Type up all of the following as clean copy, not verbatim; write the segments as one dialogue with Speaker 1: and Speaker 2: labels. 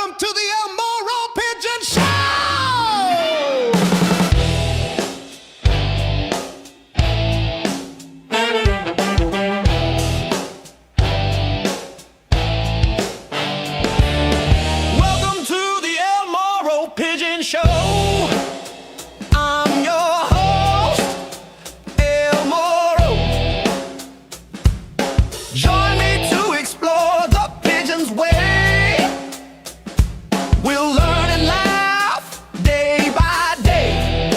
Speaker 1: Welcome to the Moro Pigeon Show! Welcome to the Moro Pigeon Show. I'm your host, El Moro. Join me to explore the pigeon's way. We'll learn and laugh day by day.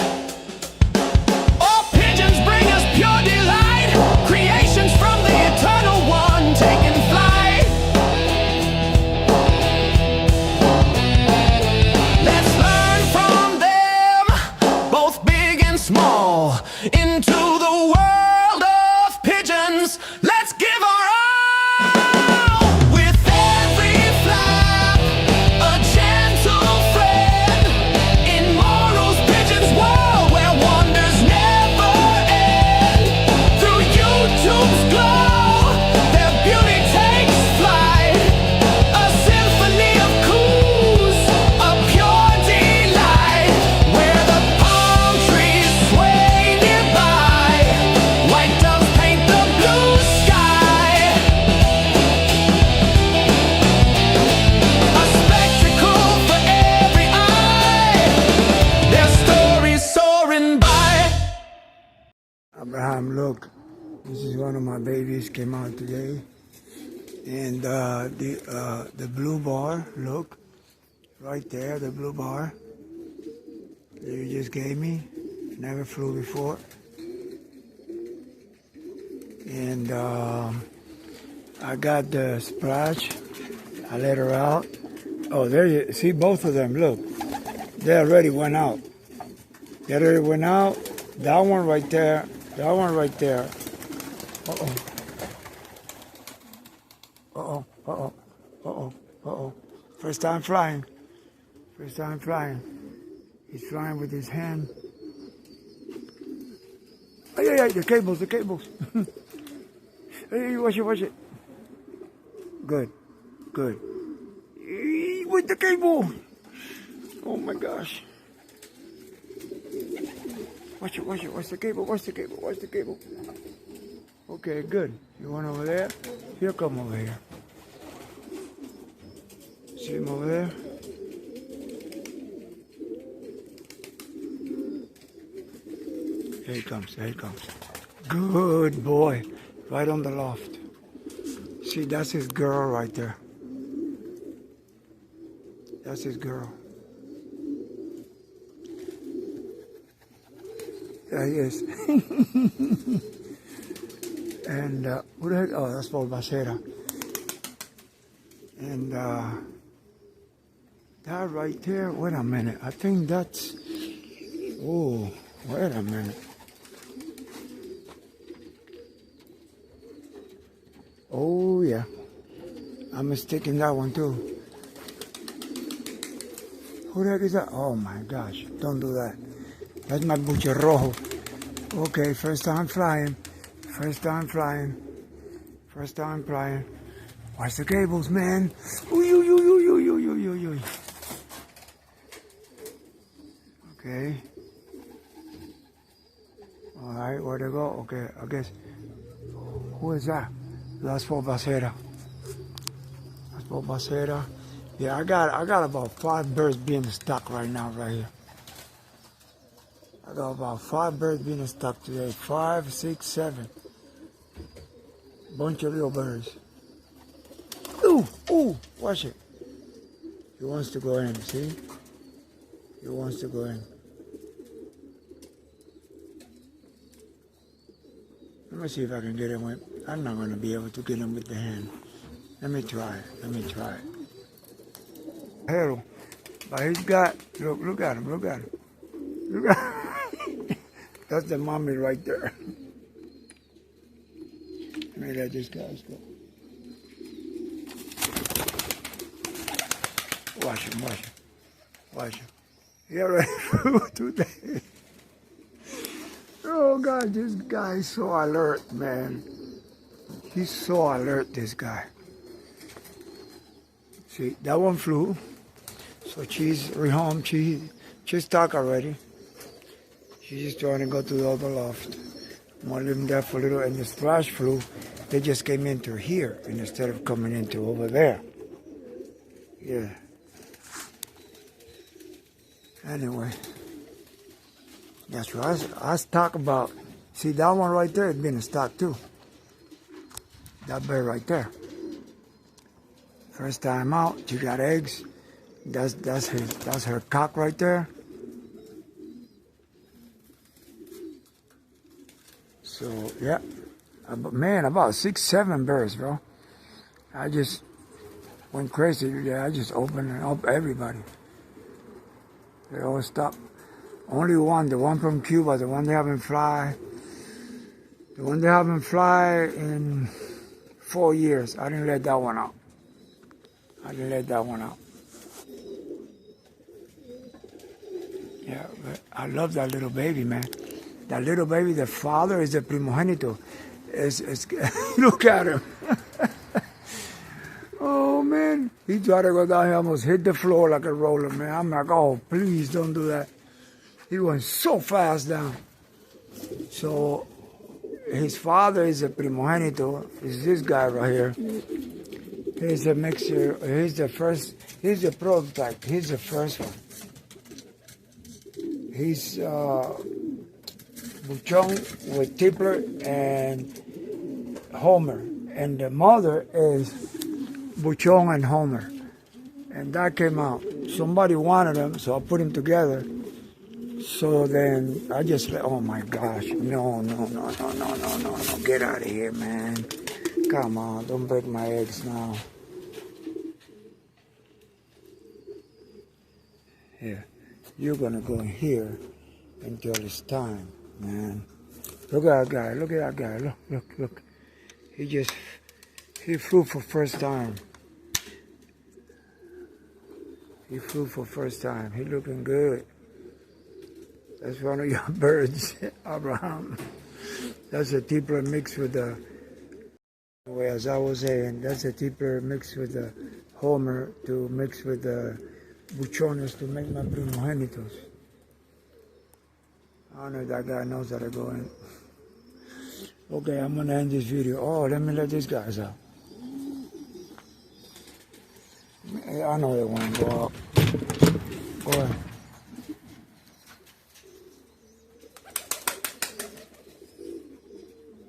Speaker 1: All pigeons bring us pure delight, creations from the eternal one taking flight. Let's learn from them, both big and small, into the world of pigeons. Let's give our all. With every flap, a gentle friend, in Moro's Pigeons world where wonders never end. Through YouTube's glow, their beauty takes flight. A symphony of coos, a pure delight. Where the palm trees sway nearby, white doves paint the blue sky. A spectacle for every eye, their stories soaring by.
Speaker 2: Abraham, look, this is one of my babies, came out today. And the blue bar, look, right there, the blue bar that you just gave me, never flew before. And I got the splash, I let her out. Oh, there you see both of them, look, they already went out. They already went out, that one right there, that one right there. Uh-oh. Uh-oh, uh-oh, uh-oh, uh-oh. First time flying. First time flying. He's flying with his hand. Ay, the cables, the cables. Hey, watch it, watch it. Good, good. With the cable. Oh my gosh. Watch it, watch it, watch the cable, watch the cable, watch the cable. Okay, good. You want over there? He'll come over here. See him over there? Here he comes, here he comes. Good boy. Right on the loft. See, that's his girl right there. That's his girl. There he is. And what the heck? Oh, that's for Basera. And that right there, wait a minute. I think that's, oh, wait a minute. Oh yeah, I'm mistaking that one too. Who the heck is that? Oh my gosh, don't do that. That's my buche rojo. Okay, first time flying. First time flying. First time flying. Watch the cables, man. Uy, uy, uy, uy, uy, uy, uy, uy, uy. Okay. All right, where to go? Okay, I guess. Who is that? That's for Basera. That's for Basera. Yeah, I got about 5 birds being stuck right now, right here. I got about 5 birds being stuck today. 5, 6, 7. Bunch of little birds. Ooh, ooh, watch it. He wants to go in, see? He wants to go in. Let me see if I can get him with, I'm not going to be able to get him with the hand. Let me try, let me try. Hero, but he's got, look at him, look at him. Look at him. That's the mommy right there. Let me let this guy go. Watch him, watch him, watch him. He already flew today. Oh God, this guy is so alert, man. He's so alert, this guy. See, that one flew. So she's rehome. She's stuck already. She's just trying to go to the other loft. I'm gonna leave them there for a little. And the splash flew, they just came into here and instead of coming into over there. Yeah. Anyway, that's what I was talking about. See, that one right there has been in stock too. That bird right there. First time out, she got eggs. That's her cock right there. So yeah, man, about 6, 7 birds, bro. I just went crazy today. I just opened up everybody. They all stopped. Only one, the one from Cuba, the one they haven't fly. The one they haven't fly in 4 years. I didn't let that one out. Yeah, but I love that little baby, man. That little baby, the father is the primogenito. Look at him. Oh, man. He tried to go down here, almost hit the floor like a roller, man. I'm like, oh, please don't do that. He went so fast down. So his father is a primogenito. Is this guy right here. He's a mixture. He's the prototype. He's the first one. He's Buchon with Tippler and Homer. And the mother is Buchon and Homer. And that came out. Somebody wanted them, so I put them together. So then I just, oh my gosh, no. Get out of here, man. Come on, don't break my eggs now. Here, you're gonna go in here until it's time, man. Look at that guy, look. He flew for first time. He looking good. That's one of your birds, Abraham. That's a Tippler mixed with the, well, as I was saying, that's a Tippler mixed with the Homer to mix with the Buchones to make my primogenitos. I don't know if that guy knows how to go in. Okay, I'm gonna end this video. Oh, let me let these guys out. I know they want to go out. Go ahead.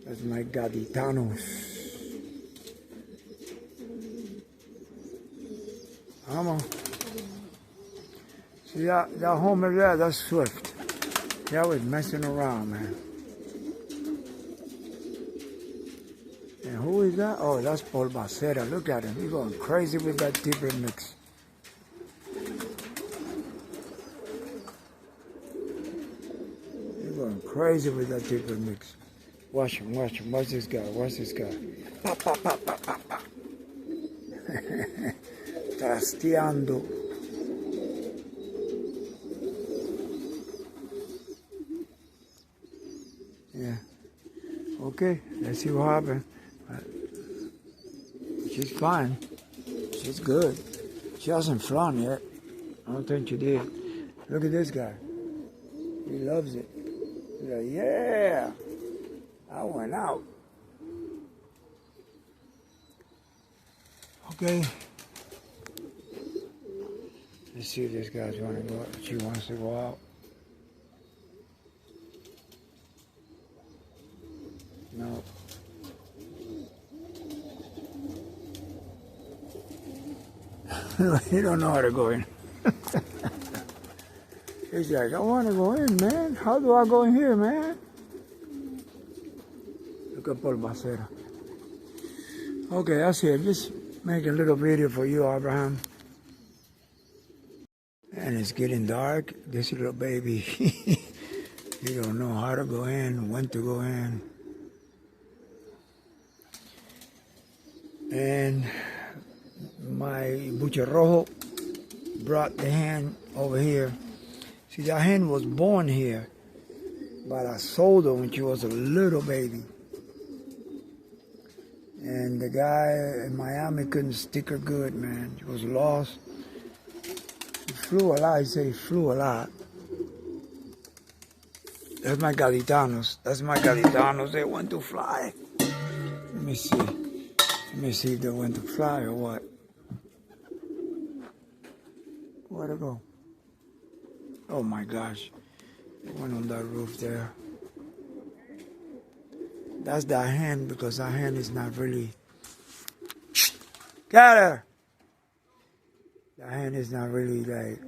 Speaker 2: That's my gaditanos. Come on. See that Homer there, that's Swift. That was messing around, man. And who is that? Oh, that's Paul Bacera. Look at him. He's going crazy with that Tippler mix. He's going crazy with that Tippler mix. Watch him. Watch this guy. Pop. Trasteando. Yeah. Okay, let's see what happens. She's fine. She's good. She hasn't flown yet. I don't think she did. Look at this guy. He loves it. He's like, yeah. I went out. Okay. Let's see if this guy's want to go out. She wants to go out. No. He don't know how to go in. He's like, I want to go in, man. How do I go in here, man? Look at Paul Bacera. Okay, that's it. Just make a little video for you, Abraham. And it's getting dark. This little baby, he don't know how to go in, when to go in. And my bucherrojo brought the hen over here. See, that hen was born here, but I sold her when she was a little baby. And the guy in Miami couldn't stick her good, man. She was lost. She flew a lot. He said he flew a lot. That's my gaditanos. That's my gaditanos. They want to fly. Let me see. Let me see if they want to fly or what. Where'd it go? Oh my gosh. They went on that roof there. That's that hen because that hen is not really... Get her! That hen is not really like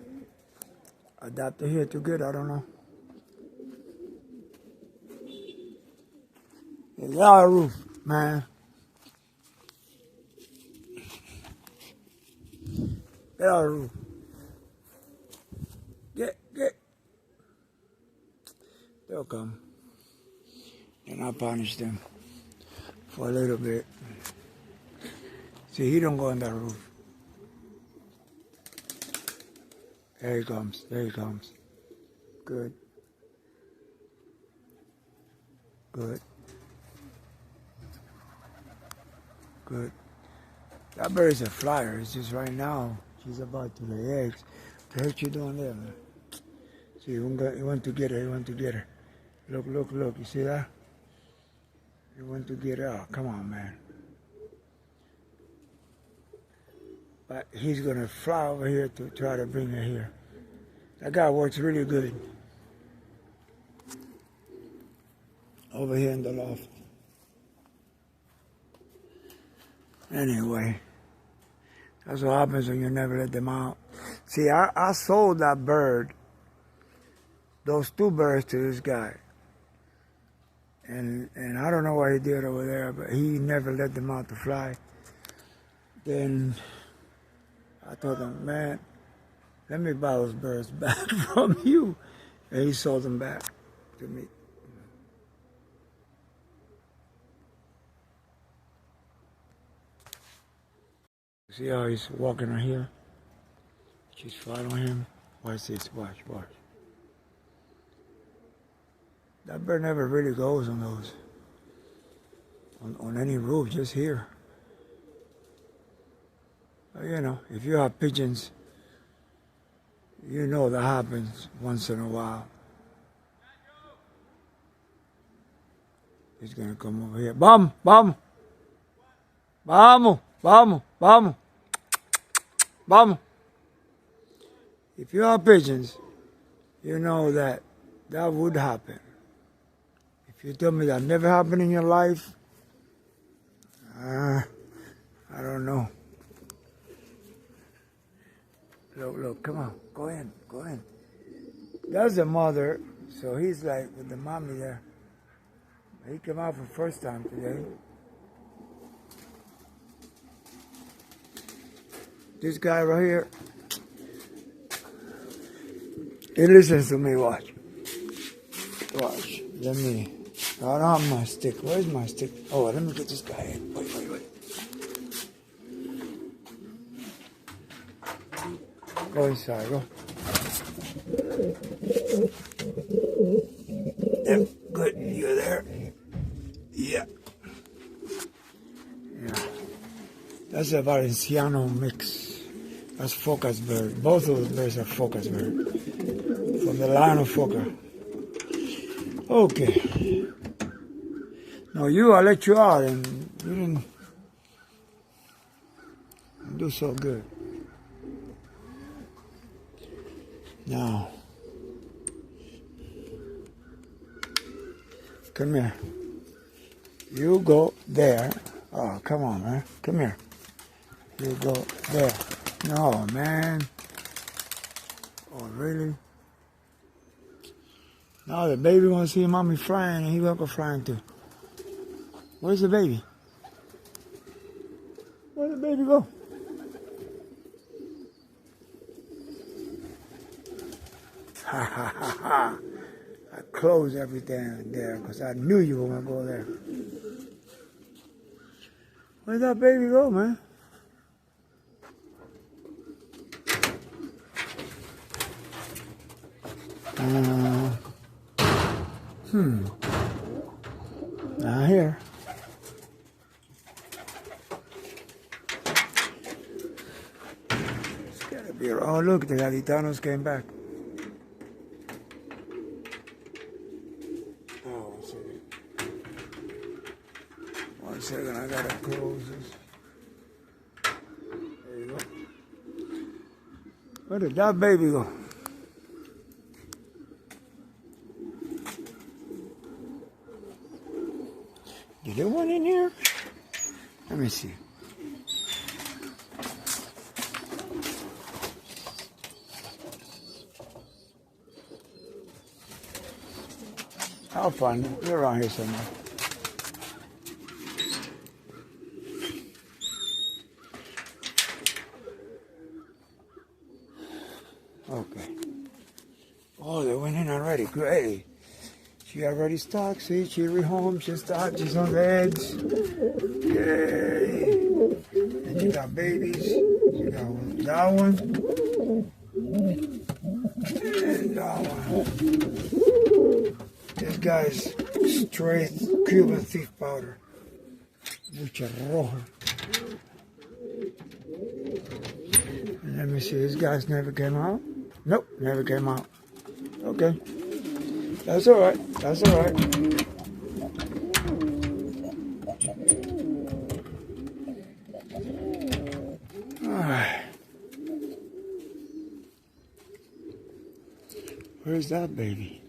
Speaker 2: adapted here too good, I don't know. Get out of the roof, man. Get out of the roof. Get. They'll come. And I'll punish them for a little bit. See, he don't go on that roof. There he comes. There he comes. Good. Good. Good. That bird is a flyer. It's just right now, she's about to lay eggs. What you doing there, man? See, you want to get her. You want to get her. Look. You see that? You want to get her. Oh, come on, man. But he's going to fly over here to try to bring her here. That guy works really good. Over here in the loft. Anyway, that's what happens when you never let them out. See, I sold that bird, those two birds to this guy. And I don't know what he did over there, but he never let them out to fly. Then I told him, man, let me buy those birds back from you. And he sold them back to me. See how he's walking right here? She's following him. Watch this, watch. That bird never really goes on those, on any roof, just here. But, you know, if you have pigeons, you know that happens once in a while. He's gonna come over here. Vamos. If you have pigeons, you know that would happen. If you tell me that never happened in your life, I don't know. Look, come on, go in. That's the mother, so he's like with the mommy there. He came out for the first time today. This guy right here, he listens to me, watch. Let me, I don't have my stick. Where's my stick? Oh, let me get this guy in. Wait. Go inside, go. Yep, good, you're there. Yeah. That's a Valenciano mix. That's focus bird. Both of those birds are focus bird. From the line of Fokker. Okay. Now I let you out and you didn't do so good. Now, come here. You go there. Oh, come on, man. Come here. You go there. No, man. Oh, really? Now the baby wants to see mommy flying, and he will go flying too. Where's the baby? Where'd the baby go? Ha. I closed everything there because I knew you were going to go there. Where'd that baby go, man? Not here. It's gotta be around Oh, look, the gaditanos came back. Oh, 1 second. 1 second, I gotta close this. There you go. Where did that baby go? Did there one in here? Let me see. I'll find it. They're around here somewhere. Okay. Oh, they went in already. Great. She already stocked. See, she rehomed. She stocked. She's on the eggs. Yay. And you got babies. You got that one. And that one. This guy's straight Cuban thief powder. Mucha roja. And let me see. These guys never came out. Nope, never came out. Okay. That's all right. That's all right. All right. Where's that baby?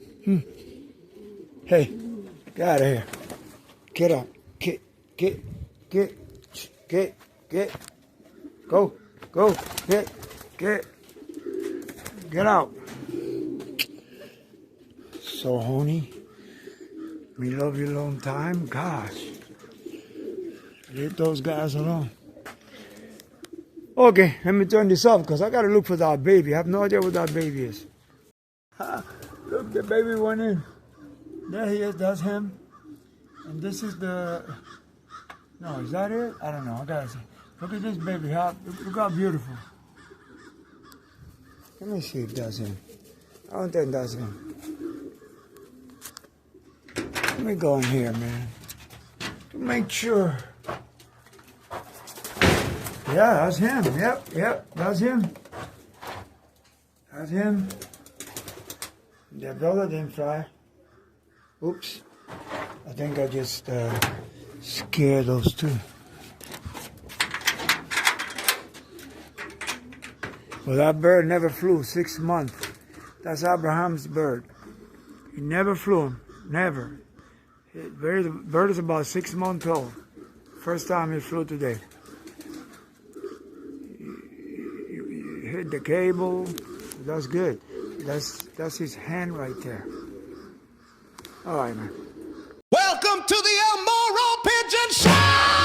Speaker 2: Hey, get out of here. Get up. Get. Go. Get out. So honey, we love you a long time. Gosh, leave those guys alone. Okay, let me turn this off because I gotta look for that baby. I have no idea what that baby is. Look, the baby went in. There he is. That's him. And this is the. No, is that it? I don't know. I gotta see. Look at this baby. Look how beautiful. Let me see if that's him. I don't think that's him. Let me go in here, man, to make sure. Yeah, that's him. Yep, that's him. That's him. Their brother didn't fly. Oops. I think I just scared those two. Well, that bird never flew 6 months. That's Abraham's bird. He never flew him. Never. The bird is about 6 months old. First time he flew today. He hit the cable. That's good. That's his hand right there. All right, man.
Speaker 1: Welcome to the Moro Pigeon Show!